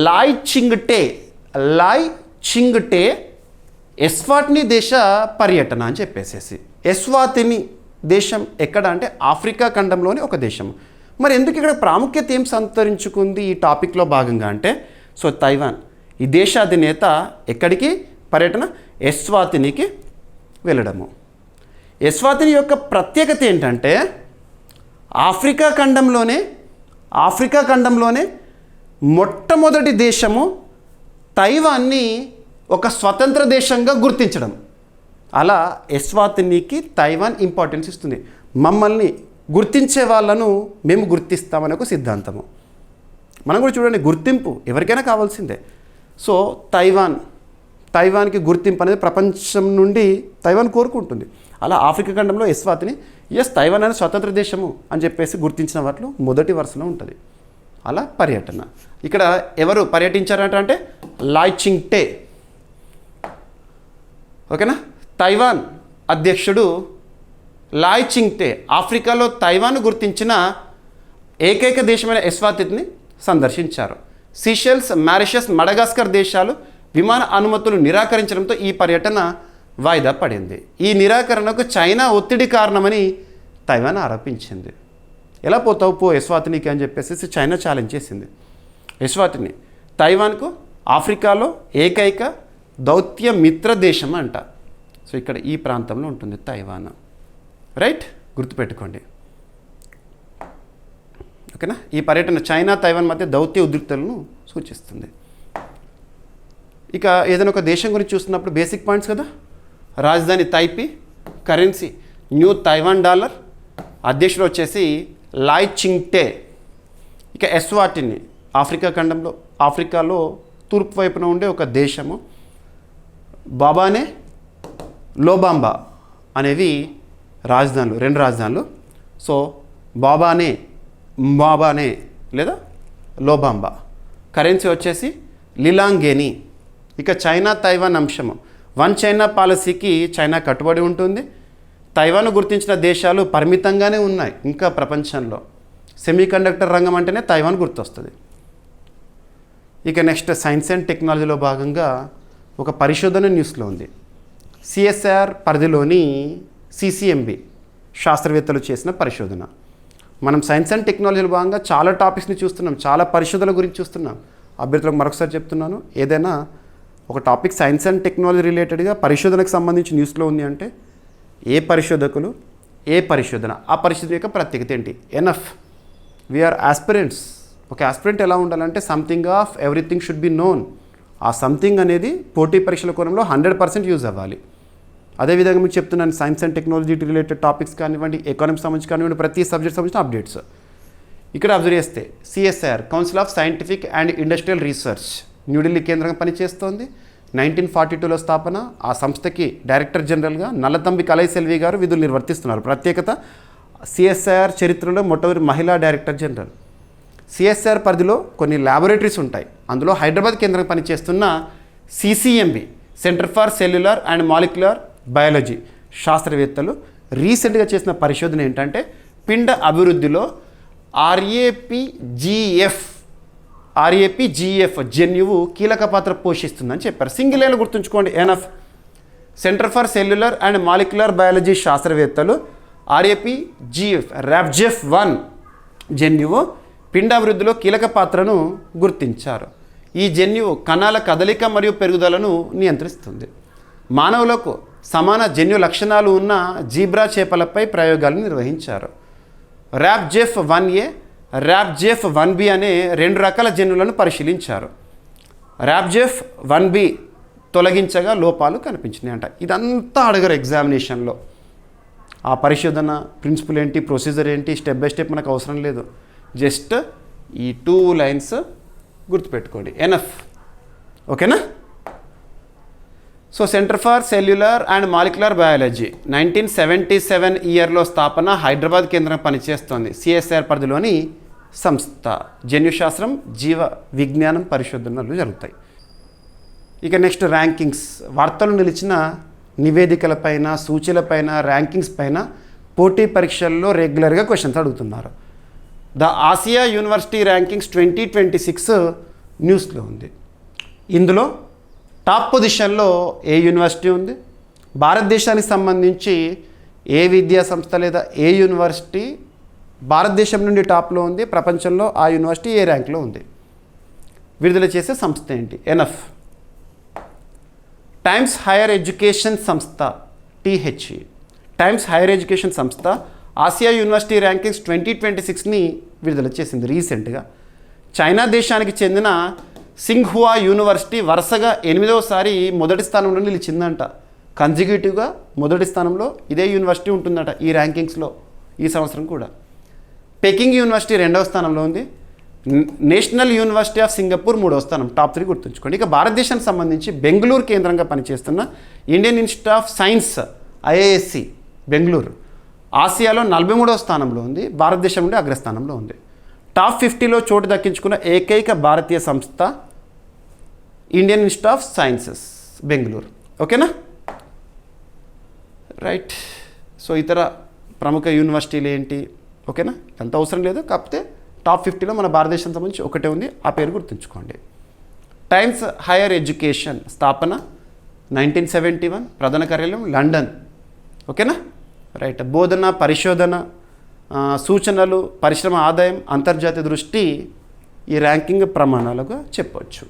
లాయ్ చింగ్టే ఎస్వాతిని దేశ పర్యటన అని చెప్పేసేసి. ఎస్వాతిని దేశం ఎక్కడ అంటే ఆఫ్రికా ఖండంలోని ఒక దేశం. మరి ఎందుకు ఇక్కడ ప్రాముఖ్యత ఏం సంతరించుకుంది ఈ టాపిక్లో భాగంగా అంటే, సో తైవాన్ ఈ దేశ అధినేత ఎక్కడికి పర్యటన, ఎస్వాతినికి వెళ్ళడము. ఎస్వాతిని యొక్క ప్రత్యేకత ఏంటంటే ఆఫ్రికా ఖండంలోనే మొట్టమొదటి దేశము తైవాన్ని ఒక స్వతంత్ర దేశంగా గుర్తించడం. అలా ఎస్వాతినికి తైవాన్ ఇంపార్టెన్స్ ఇస్తుంది. మమ్మల్ని గుర్తించే వాళ్ళను మేము గుర్తిస్తామనే ఒక సిద్ధాంతము. మనం కూడా చూడండి, గుర్తింపు ఎవరికైనా కావాల్సిందే. సో తైవాన్కి గుర్తింపు అనేది ప్రపంచం నుండి తైవాన్ కోరుకుంటుంది. అలా ఆఫ్రికా ఖండంలో ఎస్వాతిని తైవాన్ అనేది స్వతంత్ర దేశము అని చెప్పేసి గుర్తించిన వాటిలో మొదటి వరుసలో ఉంటుంది. అలా పర్యటన. ఇక్కడ ఎవరు పర్యటించారంటే లాయ్ చింగ్టే. ఓకేనా? తైవాన్ అధ్యక్షుడు లాయ్ చింగ్టే ఆఫ్రికాలో తైవాన్ గుర్తించిన ఏకైక దేశమైన ఎస్వాతిని సందర్శించారు. సీషెల్స్, మారిషస్, మడగాస్కర్ దేశాలు విమాన అనుమతులు నిరాకరించడంతో ఈ పర్యటన వాయిదా పడింది. ఈ నిరాకరణకు చైనా ఒత్తిడి కారణమని తైవాన్ ఆరోపించింది. ఎలా పోతావు పో ఎస్వాతినికి అని చెప్పేసి చైనా ఛాలెంజ్ చేసింది. ఎస్వాతిని తైవాన్కు ఆఫ్రికాలో ఏకైక దౌత్య మిత్ర దేశం అంట. సో ఇక్కడ ఈ ప్రాంతంలో ఉంటుంది తైవాన్. రైట్, గుర్తుపెట్టుకోండి. ఓకేనా? ఈ పర్యటన చైనా తైవాన్ మధ్య దౌత్య ఉద్రిక్తలను సూచిస్తుంది. ఇక ఏదైనా ఒక దేశం గురించి చూస్తున్నప్పుడు బేసిక్ పాయింట్స్ కదా. రాజధాని Taipei, currency new Taiwan dollar, అధ్యక్షుడు వచ్చేసి లాయ్ చింగ్టే. ఇక ఎస్వాటిని ఆఫ్రికా ఖండంలో, ఆఫ్రికాలో తూర్పు వైపున ఉండే ఒక దేశము. బాబానే, లోబాంబా అనేవి రాజధానులు, 2 రాజధానులు. సో బాబానే లేదా లోబాంబా. కరెన్సీ వచ్చేసి లిలాంగేని. ఇక చైనా తైవాన్ అంశము, 1 చైనా పాలసీకి చైనా కట్టుబడి ఉంటుంది. తైవాన్ గుర్తించిన దేశాలు పరిమితంగానే ఉన్నాయి ఇంకా ప్రపంచంలో. సెమీకండక్టర్ రంగం అంటేనే తైవాన్ గుర్తొస్తుంది. ఇక నెక్స్ట్ సైన్స్ అండ్ టెక్నాలజీలో భాగంగా ఒక పరిశోధన న్యూస్లో ఉంది. సిఎస్ఆర్ పరిధిలోని సిసిఎంబి శాస్త్రవేత్తలు చేసిన పరిశోధన. మనం సైన్స్ అండ్ టెక్నాలజీలో భాగంగా చాలా టాపిక్స్ని చూస్తున్నాం, చాలా పరిశోధనల గురించి చూస్తున్నాం. అభ్యర్థులకు మరొకసారి చెప్తున్నాను, ఏదైనా ఒక టాపిక్ సైన్స్ అండ్ టెక్నాలజీ రిలేటెడ్గా పరిశోధనకు సంబంధించి న్యూస్లో ఉంది అంటే ఏ పరిశోధకులు, ఏ పరిశోధన, ఆ పరిశోధన యొక్క ప్రత్యేకత ఏంటి. Enough we're aspirants. ఒక ఆస్పిరెంట్ ఎలా ఉండాలంటే something of everything should be known. ఆ సంథింగ్ అనేది పోటీ పరీక్షల కోణంలో 100% యూజ్ అవ్వాలి. అదేవిధంగా మీకు చెప్తున్నాను, science and technology related topics కానివ్వండి, ఎకానమీకి సంబంధించి కానివ్వండి, ప్రతి సబ్జెక్ట్ సంబంధించిన అప్డేట్స్. ఇక్కడ అబ్జర్వ్ చేస్తే CSR council of scientific and industrial research New Delhi కేంద్రంగా పనిచేస్తోంది. 1942లో స్థాపన. ఆ సంస్థకి డైరెక్టర్ జనరల్గా నల్లతంబి కలైసెల్వి గారు విధులు నిర్వర్తిస్తున్నారు. ప్రత్యేకత సిఎస్ఆర్ చరిత్రలో మొట్టమొదటి మహిళా డైరెక్టర్ జనరల్. సిఎస్ఆర్ పరిధిలో కొన్ని ల్యాబొరేటరీస్ ఉంటాయి. అందులో హైదరాబాద్ కేంద్రంగా పనిచేస్తున్న CCMB centre for cellular and molecular biology శాస్త్రవేత్తలు రీసెంట్గా చేసిన పరిశోధన ఏంటంటే పిండ అభివృద్ధిలో ఆర్ఏపిజిఎఫ్ జన్యువు కీలక పాత్ర పోషిస్తుందని చెప్పారు. సింగిల్ లైన్లో గుర్తుంచుకోండి, enough. Centre for cellular and molecular biology శాస్త్రవేత్తలు ర్యాబ్జెఫ్1 జన్యువు పిండ అభివృద్ధిలో కీలక పాత్రను గుర్తించారు. ఈ జన్యువు కణాల కదలిక మరియు పెరుగుదలను నియంత్రిస్తుంది. మానవులకు సమాన జన్యు లక్షణాలు ఉన్న జీబ్రా చేపలపై ప్రయోగాలు నిర్వహించారు. ర్యాబ్జెఫ్1A, ర్యాబ్జెఫ్1B అనే 2 రకాల జన్యువులను పరిశీలించారు. ర్యాబ్జెఫ్1B తొలగించగా లోపాలు కనిపించినాయి అంట. ఇదంతా అడగరు ఎగ్జామినేషన్లో. ఆ పరిశోధన ప్రిన్సిపల్ ఏంటి, ప్రొసీజర్ ఏంటి, స్టెప్ బై స్టెప్ మనకు అవసరం లేదు. జస్ట్ ఈ 2 లైన్స్ గుర్తుపెట్టుకోండి, ఎనఫ్. ఓకేనా? So centre for cellular and molecular biology 1977 ఇయర్లో స్థాపన. హైదరాబాద్ కేంద్రం పనిచేస్తోంది. సిఎస్ఆర్ పరిధిలోని సంస్థ. జన్యుశాస్త్రం, జీవ విజ్ఞానం పరిశోధనలు జరుగుతాయి. ఇక నెక్స్ట్ ర్యాంకింగ్స్. వార్తలు నిలిచిన నివేదికలపైన, సూచీలపైన, ర్యాంకింగ్స్ పైన పోటీ పరీక్షల్లో రెగ్యులర్గా క్వశ్చన్స్ అడుగుతున్నారు. ద ఆసియా యూనివర్సిటీ ర్యాంకింగ్స్ 2026 న్యూస్లో ఉంది. ఇందులో టాప్ పొజిషన్లో ఏ యూనివర్సిటీ ఉంది, భారతదేశానికి సంబంధించి ఏ విద్యా సంస్థ లేదా ఏ యూనివర్సిటీ భారతదేశం నుండి టాప్లో ఉంది, ప్రపంచంలో ఆ యూనివర్సిటీ ఏ ర్యాంక్లో ఉంది, విడుదల చేసే సంస్థ ఏంటి. ఎనఫ్. టైమ్స్ హైయర్ ఎడ్యుకేషన్ సంస్థ THE. టైమ్స్ హైయర్ ఎడ్యుకేషన్ సంస్థ ఆసియా యూనివర్సిటీ ర్యాంకింగ్స్ 2026ని విడుదల చేసింది రీసెంట్గా. చైనా దేశానికి చెందిన సింఘువా యూనివర్సిటీ వరుసగా 8వసారి మొదటి స్థానంలో నిలిచిందంట. కన్జిక్యూటివ్గా మొదటి స్థానంలో ఇదే యూనివర్సిటీ ఉంటుందట ఈ ర్యాంకింగ్స్లో ఈ సంవత్సరం కూడా. పెకింగ్ యూనివర్సిటీ 2వ స్థానంలో ఉంది. నేషనల్ యూనివర్సిటీ ఆఫ్ సింగపూర్ 3వ స్థానం. టాప్ 3 గుర్తుంచుకోండి. ఇక భారతదేశానికి సంబంధించి బెంగళూరు కేంద్రంగా పనిచేస్తున్న Indian institute of science IISc Bengaluru ఆసియాలో 43వ స్థానంలో ఉంది. భారతదేశం నుండి అగ్రస్థానంలో ఉంది. టాప్ 50లో చోటు దక్కించుకున్న ఏకైక భారతీయ సంస్థ Indian institute of sciences Bengaluru. ఓకేనా? రైట్. సో ఇతర ప్రముఖ యూనివర్సిటీలు ఏంటి? ఓకేనా? ఎంత అవసరం లేదు, కాకపోతే టాప్ 50లో మన భారతదేశం సంబంధించి ఒకటే ఉంది, ఆ పేరు గుర్తుంచుకోండి. టైమ్స్ హైయర్ ఎడ్యుకేషన్ స్థాపన 1971, ప్రధాన కార్యాలయం లండన్. ఓకేనా? రైట్. బోధన, పరిశోధన, సూచనలు, పరిశ్రమ ఆదాయం, అంతర్జాతీయ దృష్టి ఈ ర్యాంకింగ్ ప్రమాణాలుగా చెప్పవచ్చు.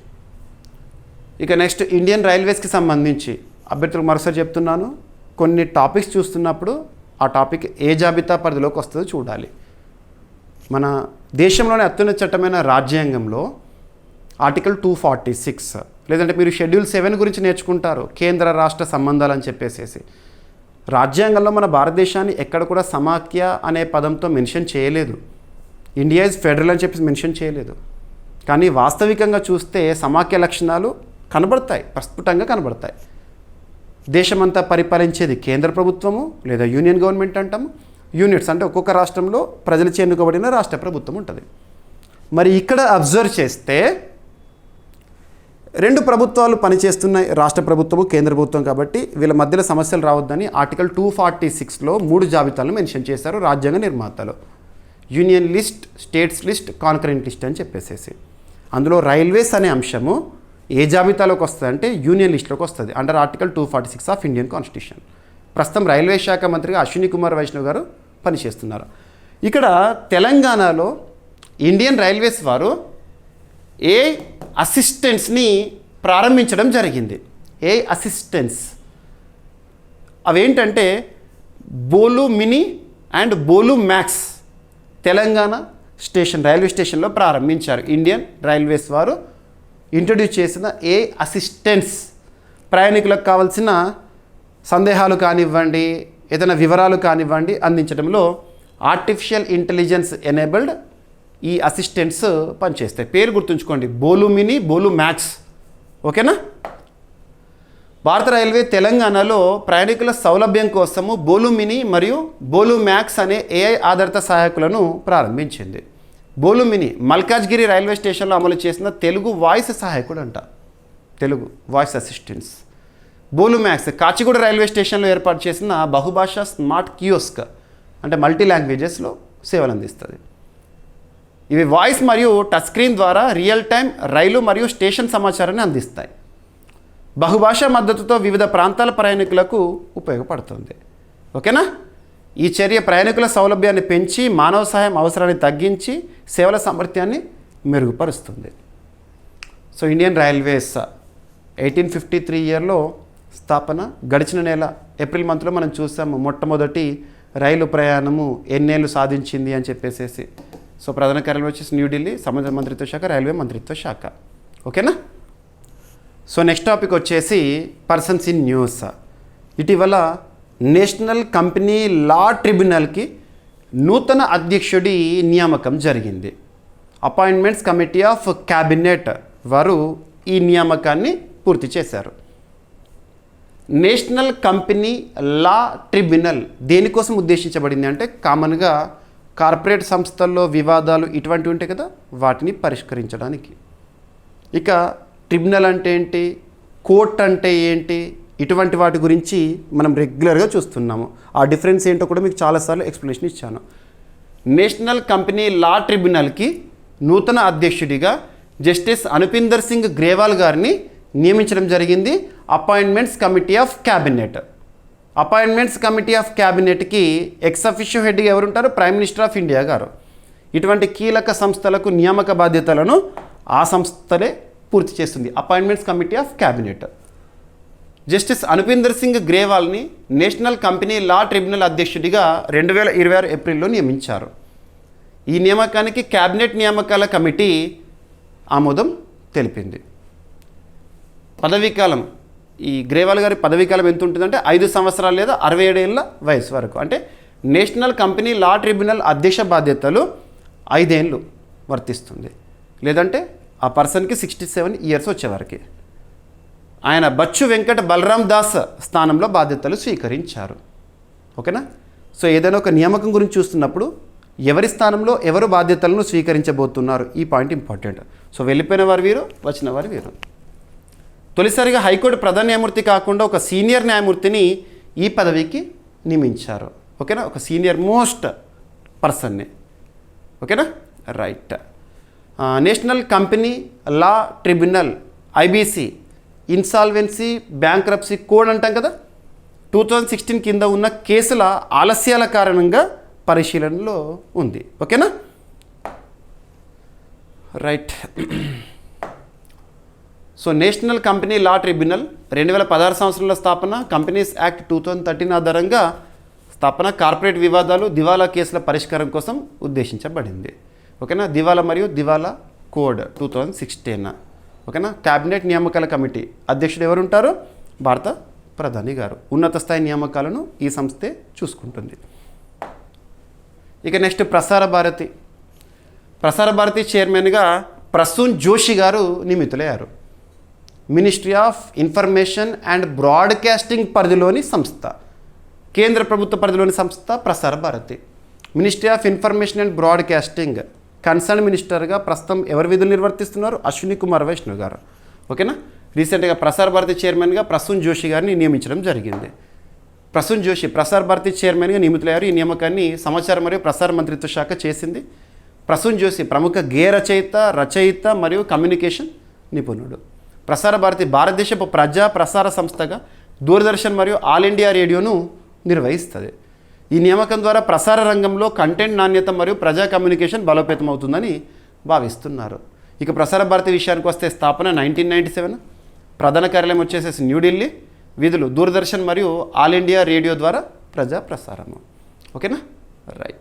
ఇక నెక్స్ట్ ఇండియన్ రైల్వేస్కి సంబంధించి అభ్యర్థులకు మరోసారి చెప్తున్నాను, కొన్ని టాపిక్స్ చూస్తున్నప్పుడు ఆ టాపిక్ ఏ జాబితా పరిధిలోకి వస్తుందో చూడాలి. మన దేశంలోని అత్యున్నత చట్టమైన రాజ్యాంగంలో ఆర్టికల్ 246, లేదంటే మీరు షెడ్యూల్ 7 గురించి నేర్చుకుంటారు, కేంద్ర రాష్ట్ర సంబంధాలు అని చెప్పేసి. రాజ్యాంగంలో మన భారతదేశాన్ని ఎక్కడ కూడా సమాఖ్య అనే పదంతో మెన్షన్ చేయలేదు. ఇండియా ఇస్ ఫెడరల్ అని చెప్పేసి మెన్షన్ చేయలేదు. కానీ వాస్తవికంగా చూస్తే సమాఖ్య లక్షణాలు కనబడతాయి, ప్రస్ఫుటంగా కనబడతాయి. దేశమంతా పరిపాలించేది కేంద్ర ప్రభుత్వము లేదా యూనియన్ గవర్నమెంట్ అంటాము. యూనిట్స్ అంటే ఒక్కొక్క రాష్ట్రంలో ప్రజలచే ఎన్నుకోబడిన రాష్ట్ర ప్రభుత్వం ఉంటుంది. మరి ఇక్కడ అబ్జర్వ్ చేస్తే 2 ప్రభుత్వాలు పనిచేస్తున్నాయి, రాష్ట్ర ప్రభుత్వము, కేంద్ర ప్రభుత్వం. కాబట్టి వీళ్ళ మధ్యలో సమస్యలు రావద్దని ఆర్టికల్ 246లో 3 జాబితాలను మెన్షన్ చేశారు రాజ్యాంగ నిర్మాతలు. Union list, states list, concurrent list అని చెప్పేసి. అందులో రైల్వేస్ అనే అంశము ఏ జాబితాలోకి వస్తుంది అంటే యూనియన్ లిస్టులోకి వస్తుంది under article 246 of Indian constitution. ప్రస్తుతం రైల్వే శాఖ మంత్రిగా అశ్విని కుమార్ వైష్ణవ్ గారు పనిచేస్తున్నారు. ఇక్కడ తెలంగాణలో ఇండియన్ రైల్వేస్ వారు ఏ అసిస్టెంట్స్ని ప్రారంభించడం జరిగింది. ఏ అసిస్టెంట్స్ అవేంటంటే బోలు మినీ అండ్ బోలు మ్యాక్స్ తెలంగాణ స్టేషన్ రైల్వే స్టేషన్లో ప్రారంభించారు. ఇండియన్ రైల్వేస్ వారు ఇంట్రడ్యూస్ చేసిన ఏ అసిస్టెంట్స్ ప్రయాణికులకు కావాల్సిన సందేహాలు కానివ్వండి, ఏదైనా వివరాలు కానివ్వండి అందించడంలో ఆర్టిఫిషియల్ ఇంటెలిజెన్స్ ఎనేబుల్డ్ ఈ అసిస్టెంట్స్ పనిచేస్తాయి. పేరు గుర్తుంచుకోండి, బోలు మినీ, బోలు మ్యాక్స్. ఓకేనా? భారత రైల్వే తెలంగాణలో ప్రయాణికుల సౌలభ్యం కోసము బోలు మినీ మరియు బోలు మ్యాక్స్ అనే ఏఐ ఆధారిత సహాయకులను ప్రారంభించింది. బోలు మినీ మల్కాజ్గిరి రైల్వే స్టేషన్లో అమలు చేసిన తెలుగు వాయిస్ సహాయకుడు అంట, తెలుగు వాయిస్ అసిస్టెంట్స్. బోలు మ్యాక్స్ కాచిగూడ రైల్వే స్టేషన్లో ఏర్పాటు చేసిన బహుభాషా స్మార్ట్ కియోస్క్ అంటే మల్టీ లాంగ్వేజెస్లో సేవలు అందిస్తుంది. ఇవి వాయిస్ మరియు టచ్ స్క్రీన్ ద్వారా రియల్ టైం రైలు మరియు స్టేషన్ సమాచారాన్ని అందిస్తాయి. బహుభాషా మద్దతుతో వివిధ ప్రాంతాల ప్రయాణికులకు ఉపయోగపడుతుంది. ఓకేనా? ఈ చర్య ప్రయాణికుల సౌలభ్యాన్ని పెంచి మానవ సహాయం అవసరాన్ని తగ్గించి సేవల సామర్థ్యాన్ని మెరుగుపరుస్తుంది. సో ఇండియన్ రైల్వేస్ 1853 ఇయర్లో స్థాపన. గడిచిన నెల ఏప్రిల్ మంత్లో మనం చూసాము మొట్టమొదటి రైలు ప్రయాణము ఎన్నేళ్ళు సాధించింది అని చెప్పేసి. సో ప్రధాన కార్యాలయం వచ్చేసి న్యూఢిల్లీ, సముద్ర మంత్రిత్వ శాఖ, రైల్వే మంత్రిత్వ శాఖ. ఓకేనా? సో నెక్స్ట్ టాపిక్ వచ్చేసి పర్సన్స్ ఇన్ న్యూస్. ఇటీవల నేషనల్ కంపెనీ లా ట్రిబ్యునల్కి నూతన అధ్యక్షుడి నియామకం జరిగింది. అపాయింట్మెంట్స్ కమిటీ ఆఫ్ క్యాబినెట్ వారు ఈ నియామకాన్ని పూర్తి చేశారు. నేషనల్ కంపెనీ లా ట్రిబ్యునల్ దేనికోసం ఉద్దేశించబడింది అంటే కామన్గా కార్పొరేట్ సంస్థల్లో వివాదాలు ఇటువంటివి ఉంటాయి కదా, వాటిని పరిష్కరించడానికి. ఇక ట్రిబ్యునల్ అంటే ఏంటి, కోర్ట్ అంటే ఏంటి, ఇటువంటి వాటి గురించి మనం రెగ్యులర్గా చూస్తున్నాము. ఆ డిఫరెన్స్ ఏంటో కూడా మీకు చాలాసార్లు ఎక్స్ప్లెనేషన్ ఇచ్చాను. నేషనల్ కంపెనీ లా ట్రిబ్యునల్కి నూతన అధ్యక్షుడిగా జస్టిస్ అనుపిందర్ సింగ్ గ్రేవాల్ గారిని నియమించడం జరిగింది. Appointments committee of cabinet. Appointments committee of క్యాబినెట్కి ఎక్స్ అఫిషియో హెడ్గా ఎవరుంటారు? ప్రైమ్ మినిస్టర్ ఆఫ్ ఇండియా గారు. ఇటువంటి కీలక సంస్థలకు నియామక బాధ్యతలను ఆ సంస్థలే పూర్తి చేస్తుంది. Appointments committee of cabinet. Justice Anupinder Singh గ్రేవాల్ని నేషనల్ కంపెనీ లా ట్రిబ్యునల్ అధ్యక్షుడిగా 2026 ఏప్రిల్లో నియమించారు. ఈ నియామకానికి క్యాబినెట్ నియామకాల కమిటీ ఆమోదం తెలిపింది. పదవీకాలం, ఈ గ్రేవాల్ గారి పదవీకాలం ఎంత ఉంటుందంటే 5 సంవత్సరాలు లేదా 67 ఏళ్ళ వయసు వరకు. అంటే నేషనల్ కంపెనీ లా ట్రిబ్యునల్ అధ్యక్ష బాధ్యతలు 5 ఏళ్ళు వర్తిస్తుంది. లేదంటే ఆ పర్సన్కి 67 ఇయర్స్ వచ్చేవారికి. ఆయన బచ్చు వెంకట బలరాం దాస్ స్థానంలో బాధ్యతలు స్వీకరించారు. ఓకేనా? సో ఏదైనా ఒక నియామకం గురించి చూస్తున్నప్పుడు ఎవరి స్థానంలో ఎవరు బాధ్యతలను స్వీకరించబోతున్నారు, ఈ పాయింట్ ఇంపార్టెంట్. సో వెళ్ళిపోయిన వారు వీరు, వచ్చిన వారు వీరు. తొలిసారిగా హైకోర్టు ప్రధాన న్యాయమూర్తి కాకుండా ఒక సీనియర్ న్యాయమూర్తిని ఈ పదవికి నియమించారు. ఓకేనా? ఒక సీనియర్ మోస్ట్ పర్సన్ని. ఓకేనా? Right. National company law tribunal IBC insolvency bankruptcy code అంటాం కదా, 2016 కింద ఉన్న కేసుల ఆలస్యాల కారణంగా పరిశీలనలో ఉంది. ఓకేనా? Right. So national company law tribunal 2016 సంవత్సరంలో స్థాపన. కంపెనీస్ యాక్ట్ 2013 ఆధారంగా స్థాపన. కార్పొరేట్ వివాదాలు, దివాలా కేసుల పరిష్కారం కోసం ఉద్దేశించబడింది. ఓకేనా? దివాలా మరియు దివాలా కోడ్ 2016. ఓకేనా? క్యాబినెట్ నియామకాల కమిటీ అధ్యక్షుడు ఎవరు ఉంటారు? భారత ప్రధాని గారు. ఉన్నత స్థాయి నియామకాలను ఈ సంస్థే చూసుకుంటుంది. ఇక నెక్స్ట్ ప్రసార భారతి. ప్రసార భారతి చైర్మన్గా ప్రసూన్ జోషి గారు నియమితులయ్యారు. Ministry of information and broadcasting పరిధిలోని సంస్థ, కేంద్ర ప్రభుత్వ పరిధిలోని సంస్థ Prasar Bharati. Ministry of information and broadcasting concern మినిస్టర్గా ప్రస్తుతం ఎవరు విధులు నిర్వర్తిస్తున్నారు? అశ్విని కుమార్ వైష్ణవ్ గారు. ఓకేనా? రీసెంట్గా ప్రసార భారతి చైర్మన్గా ప్రసూన్ జోషి గారిని నియమించడం జరిగింది. ప్రసూన్ జోషి ప్రసార భారతి చైర్మన్గా నియమితులయ్యారు. ఈ నియామకాన్ని సమాచారం మరియు ప్రసార మంత్రిత్వ శాఖ చేసింది. ప్రసూన్ జోషి ప్రముఖ గేయ రచయిత మరియు కమ్యూనికేషన్ నిపుణుడు. ప్రసార భారతి భారతదేశపు ప్రజా ప్రసార సంస్థగా దూరదర్శన్ మరియు ఆల్ ఇండియా రేడియోను నిర్వహిస్తుంది. ఈ నియామకం ద్వారా ప్రసార రంగంలో కంటెంట్ నాణ్యత మరియు ప్రజా కమ్యూనికేషన్ బలోపేతం అవుతుందని భావిస్తున్నారు. ఇక ప్రసార భారతి విషయానికి వస్తే స్థాపన 1997, ప్రధాన కార్యాలయం వచ్చేసేసి న్యూఢిల్లీ, విధులు దూరదర్శన్ మరియు ఆల్ ఇండియా రేడియో ద్వారా ప్రజా ప్రసారము. ఓకేనా, రైట్.